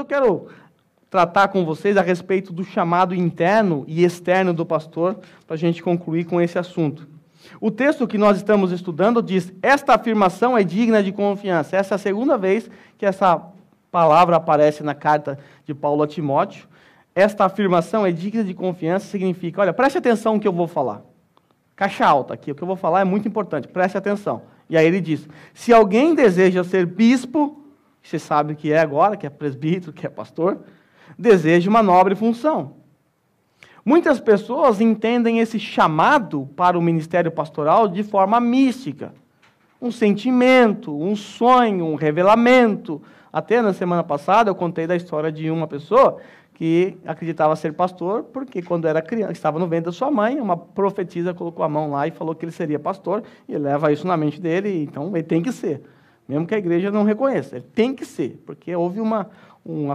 quero tratar com vocês a respeito do chamado interno e externo do pastor, para a gente concluir com esse assunto. O texto que nós estamos estudando diz: esta afirmação é digna de confiança. Essa é a segunda vez que essa palavra aparece na carta de Paulo a Timóteo. Esta afirmação é digna de confiança significa, olha, preste atenção no que eu vou falar. Caixa alta aqui, o que eu vou falar é muito importante, preste atenção. E aí ele diz: se alguém deseja ser bispo, você sabe o que é agora, que é presbítero, que é pastor, deseja uma nobre função. Muitas pessoas entendem esse chamado para o ministério pastoral de forma mística. Um sentimento, um sonho, um revelamento. Até na semana passada eu contei da história de uma pessoa que acreditava ser pastor, porque quando era criança, estava no ventre da sua mãe, uma profetisa colocou a mão lá e falou que ele seria pastor, e ele leva isso na mente dele, então ele tem que ser. Mesmo que a igreja não reconheça, ele tem que ser, porque houve uma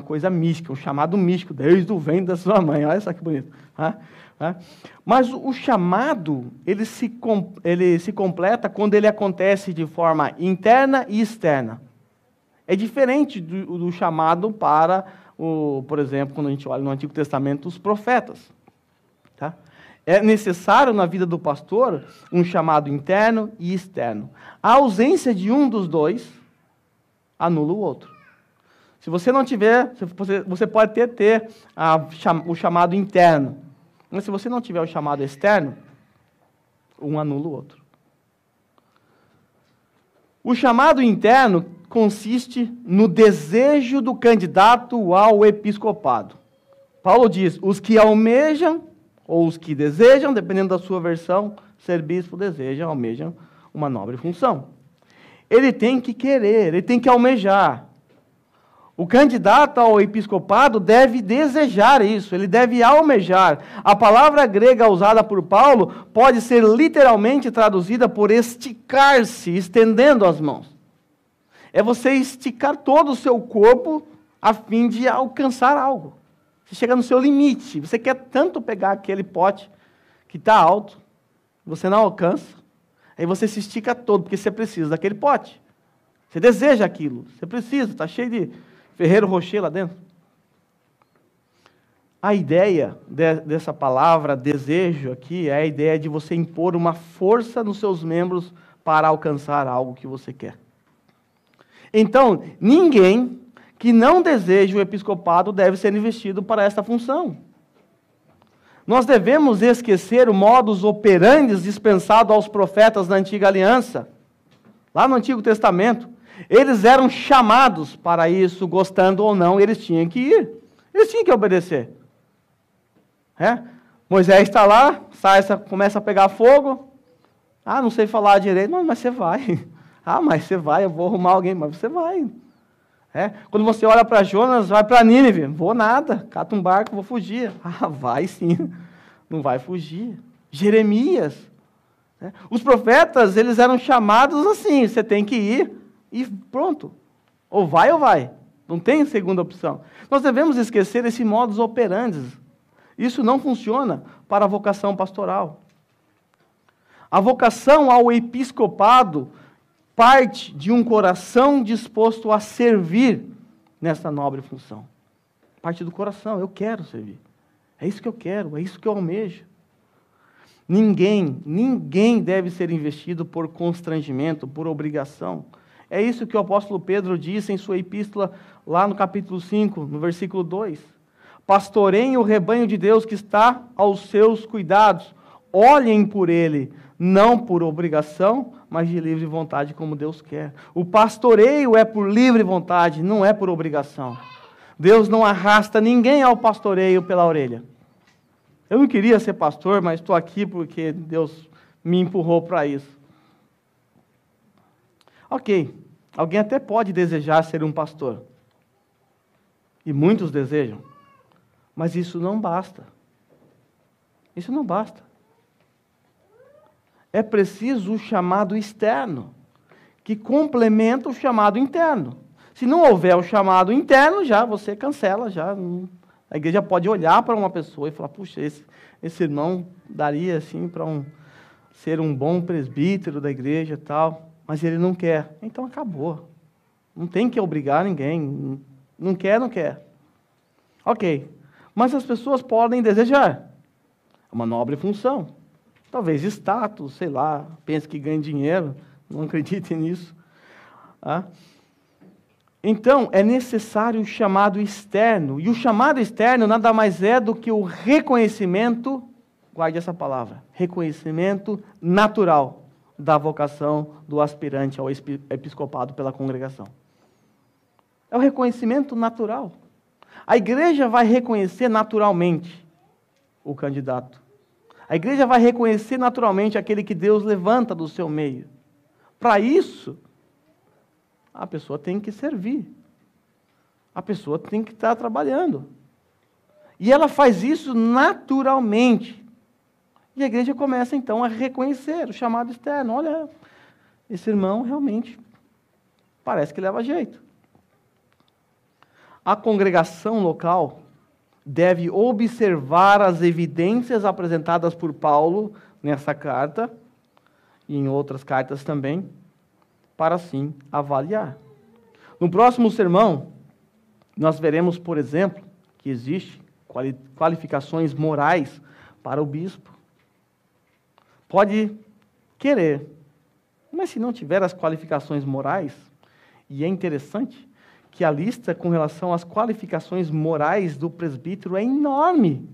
coisa mística, um chamado místico, desde o ventre da sua mãe. Olha só que bonito. Mas o chamado, ele se completa quando ele acontece de forma interna e externa. É diferente do chamado para, por exemplo, quando a gente olha no Antigo Testamento, os profetas. Tá? É necessário na vida do pastor um chamado interno e externo. A ausência de um dos dois anula o outro. Se você não tiver, você pode ter o chamado interno, mas se você não tiver o chamado externo, um anula o outro. O chamado interno consiste no desejo do candidato ao episcopado. Paulo diz: os que almejam, ou os que desejam, dependendo da sua versão, ser bispo, almejam uma nobre função. Ele tem que querer, ele tem que almejar. O candidato ao episcopado deve desejar isso, ele deve almejar. A palavra grega usada por Paulo pode ser literalmente traduzida por esticar-se, estendendo as mãos. É você esticar todo o seu corpo a fim de alcançar algo. Você chega no seu limite, você quer tanto pegar aquele pote que está alto, você não alcança, aí você se estica todo, porque você precisa daquele pote. Você deseja aquilo, você precisa, está cheio de Ferreiro Rocher lá dentro. A ideia dessa palavra desejo aqui é a ideia de você impor uma força nos seus membros para alcançar algo que você quer. Então, ninguém que não deseja o episcopado deve ser investido para esta função. Nós devemos esquecer o modus operandi dispensado aos profetas da antiga aliança. Lá no Antigo Testamento, eles eram chamados para isso, gostando ou não, eles tinham que ir. Eles tinham que obedecer. Moisés está lá, começa a pegar fogo. Não sei falar direito. Não, mas você vai. Mas você vai, eu vou arrumar alguém, mas você vai. Quando você olha para Jonas, vai para Nínive. Vou nada, cata um barco, vou fugir. Vai sim, não vai fugir. Jeremias. Os profetas, eles eram chamados assim, você tem que ir e pronto. Ou vai. Não tem segunda opção. Nós devemos esquecer esse modus operandi. Isso não funciona para a vocação pastoral. A vocação ao episcopado parte de um coração disposto a servir nessa nobre função. Parte do coração, eu quero servir. É isso que eu quero, é isso que eu almejo. Ninguém deve ser investido por constrangimento, por obrigação. É isso que o apóstolo Pedro disse em sua epístola, lá no capítulo 5, no versículo 2. Pastoreiem o rebanho de Deus que está aos seus cuidados. Olhem por ele, não por obrigação, mas de livre vontade, como Deus quer. O pastoreio é por livre vontade, não é por obrigação. Deus não arrasta ninguém ao pastoreio pela orelha. Eu não queria ser pastor, mas estou aqui porque Deus me empurrou para isso. Ok, alguém até pode desejar ser um pastor. E muitos desejam. Mas isso não basta. Isso não basta. É preciso o chamado externo, que complementa o chamado interno. Se não houver o chamado interno, já você cancela. A igreja pode olhar para uma pessoa e falar, puxa, esse irmão daria assim para ser um bom presbítero da igreja e tal, mas ele não quer. Então acabou. Não tem que obrigar ninguém. Não quer, não quer. Ok, mas as pessoas podem desejar uma nobre função, talvez status, sei lá, pense que ganhe dinheiro, não acredite nisso. Então, é necessário o chamado externo, e o chamado externo nada mais é do que o reconhecimento, guarde essa palavra, reconhecimento natural da vocação do aspirante ao episcopado pela congregação. É o reconhecimento natural. A igreja vai reconhecer naturalmente o candidato. A igreja vai reconhecer naturalmente aquele que Deus levanta do seu meio. Para isso, a pessoa tem que servir. A pessoa tem que estar trabalhando. E ela faz isso naturalmente. E a igreja começa, então, a reconhecer o chamado externo. Olha, esse irmão realmente parece que leva jeito. A congregação local deve observar as evidências apresentadas por Paulo nessa carta, e em outras cartas também, para assim avaliar. No próximo sermão, nós veremos, por exemplo, que existem qualificações morais para o bispo. Pode querer, mas se não tiver as qualificações morais, e é interessante que a lista com relação às qualificações morais do presbítero é enorme.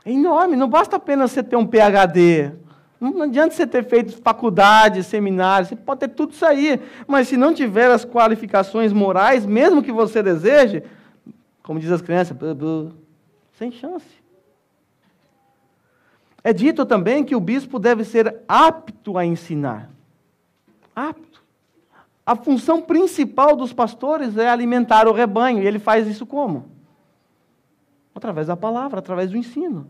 É enorme, não basta apenas você ter um PhD, não adianta você ter feito faculdade, seminário, você pode ter tudo isso aí, mas se não tiver as qualificações morais, mesmo que você deseje, como diz as crianças, sem chance. É dito também que o bispo deve ser apto a ensinar. Apto. A função principal dos pastores é alimentar o rebanho, e ele faz isso como? Através da palavra, através do ensino,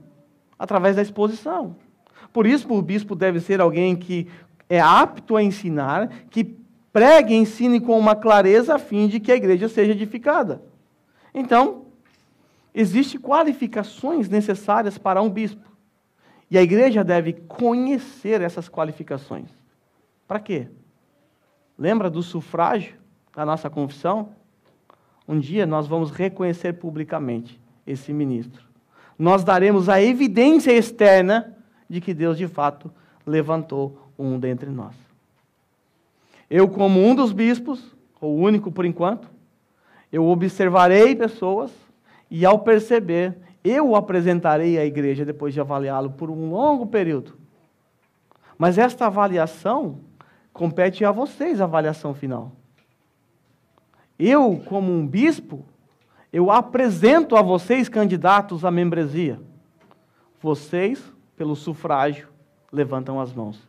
através da exposição. Por isso, o bispo deve ser alguém que é apto a ensinar, que pregue e ensine com uma clareza a fim de que a igreja seja edificada. Então, existem qualificações necessárias para um bispo. E a igreja deve conhecer essas qualificações. Para quê? Lembra do sufrágio da nossa confissão? Um dia nós vamos reconhecer publicamente esse ministro. Nós daremos a evidência externa de que Deus, de fato, levantou um dentre nós. Eu, como um dos bispos, o único por enquanto, eu observarei pessoas e, ao perceber, eu o apresentarei à igreja depois de avaliá-lo por um longo período. Mas esta avaliação compete a vocês, a avaliação final. Eu, como um bispo, eu apresento a vocês, candidatos à membresia. Vocês, pelo sufrágio, levantam as mãos,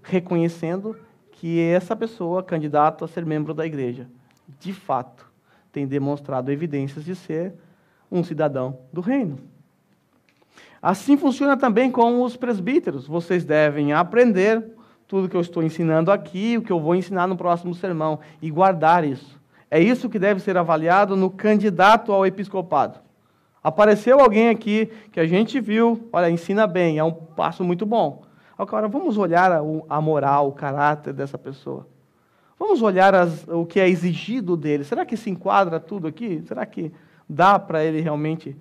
reconhecendo que essa pessoa, candidato a ser membro da igreja, de fato, tem demonstrado evidências de ser um cidadão do reino. Assim funciona também com os presbíteros. Vocês devem aprender tudo que eu estou ensinando aqui, o que eu vou ensinar no próximo sermão, e guardar isso. É isso que deve ser avaliado no candidato ao episcopado. Apareceu alguém aqui que a gente viu, olha, ensina bem, é um passo muito bom. Agora, vamos olhar a moral, o caráter dessa pessoa. Vamos olhar o que é exigido dele. Será que se enquadra tudo aqui? Será que dá para ele realmente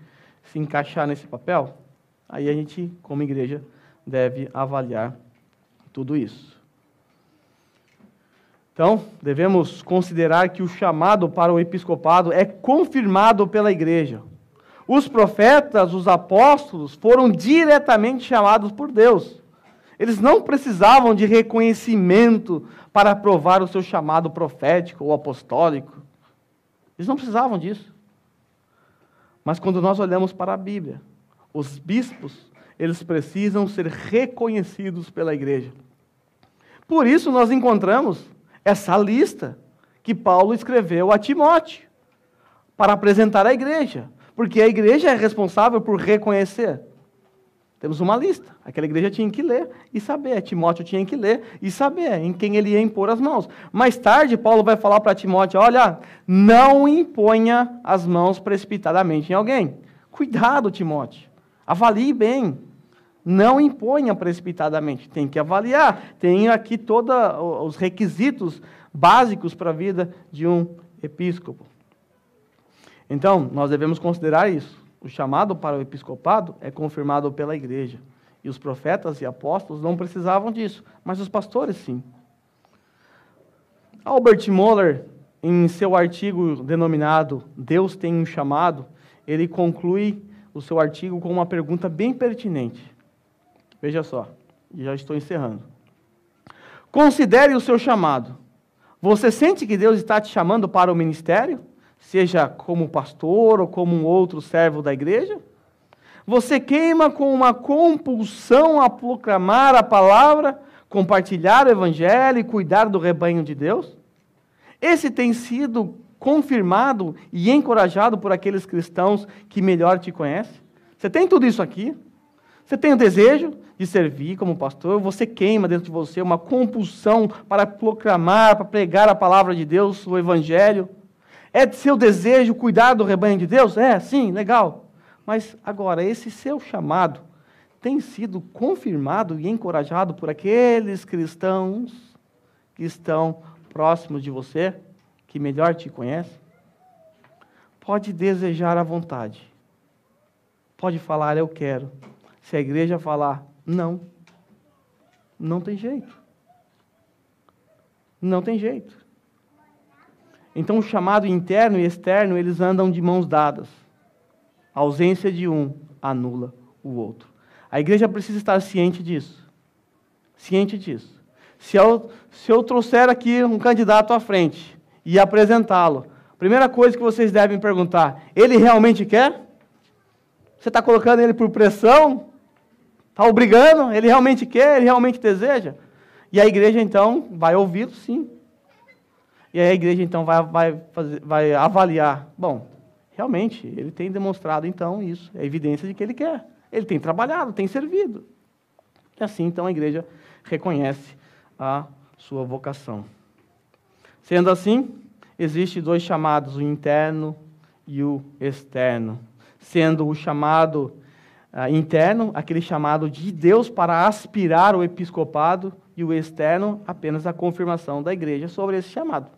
se encaixar nesse papel? Aí a gente, como igreja, deve avaliar tudo isso. Então, devemos considerar que o chamado para o episcopado é confirmado pela igreja. Os profetas, os apóstolos, foram diretamente chamados por Deus. Eles não precisavam de reconhecimento para provar o seu chamado profético ou apostólico. Eles não precisavam disso. Mas quando nós olhamos para a Bíblia, os bispos, eles precisam ser reconhecidos pela igreja. Por isso nós encontramos essa lista que Paulo escreveu a Timóteo, para apresentar à igreja, porque a igreja é responsável por reconhecer. Temos uma lista, aquela igreja tinha que ler e saber, Timóteo tinha que ler e saber em quem ele ia impor as mãos. Mais tarde, Paulo vai falar para Timóteo, olha, não imponha as mãos precipitadamente em alguém. Cuidado, Timóteo, avalie bem. Não imponha precipitadamente, tem que avaliar. Tem aqui todos os requisitos básicos para a vida de um episcopo. Então, nós devemos considerar isso. O chamado para o episcopado é confirmado pela igreja. E os profetas e apóstolos não precisavam disso, mas os pastores sim. Albert Mohler, em seu artigo denominado Deus tem um chamado, ele conclui o seu artigo com uma pergunta bem pertinente. Veja só, já estou encerrando. Considere o seu chamado. Você sente que Deus está te chamando para o ministério? Seja como pastor ou como um outro servo da igreja? Você queima com uma compulsão a proclamar a palavra, compartilhar o evangelho e cuidar do rebanho de Deus? Esse tem sido confirmado e encorajado por aqueles cristãos que melhor te conhecem? Você tem tudo isso aqui? Você tem o desejo de servir como pastor? Você queima dentro de você uma compulsão para proclamar, para pregar a palavra de Deus, o evangelho? É de seu desejo cuidar do rebanho de Deus? É, sim, legal. Mas agora, esse seu chamado tem sido confirmado e encorajado por aqueles cristãos que estão próximos de você, que melhor te conhecem? Pode desejar à vontade. Pode falar, eu quero. Se a igreja falar, não. Não tem jeito. Não tem jeito. Então, o chamado interno e externo, eles andam de mãos dadas. A ausência de um anula o outro. A igreja precisa estar ciente disso. Ciente disso. Se eu trouxer aqui um candidato à frente e apresentá-lo, a primeira coisa que vocês devem perguntar, ele realmente quer? Você está colocando ele por pressão? Está obrigando? Ele realmente quer? Ele realmente deseja? E a igreja, então, vai ouvi-lo, sim. E aí a igreja, então, vai avaliar. Bom, realmente, ele tem demonstrado, então, isso. É evidência de que ele quer. Ele tem trabalhado, tem servido. E assim, então, a igreja reconhece a sua vocação. Sendo assim, existem dois chamados, o interno e o externo. Sendo o chamado interno, aquele chamado de Deus para aspirar ao episcopado, e o externo, apenas a confirmação da igreja sobre esse chamado.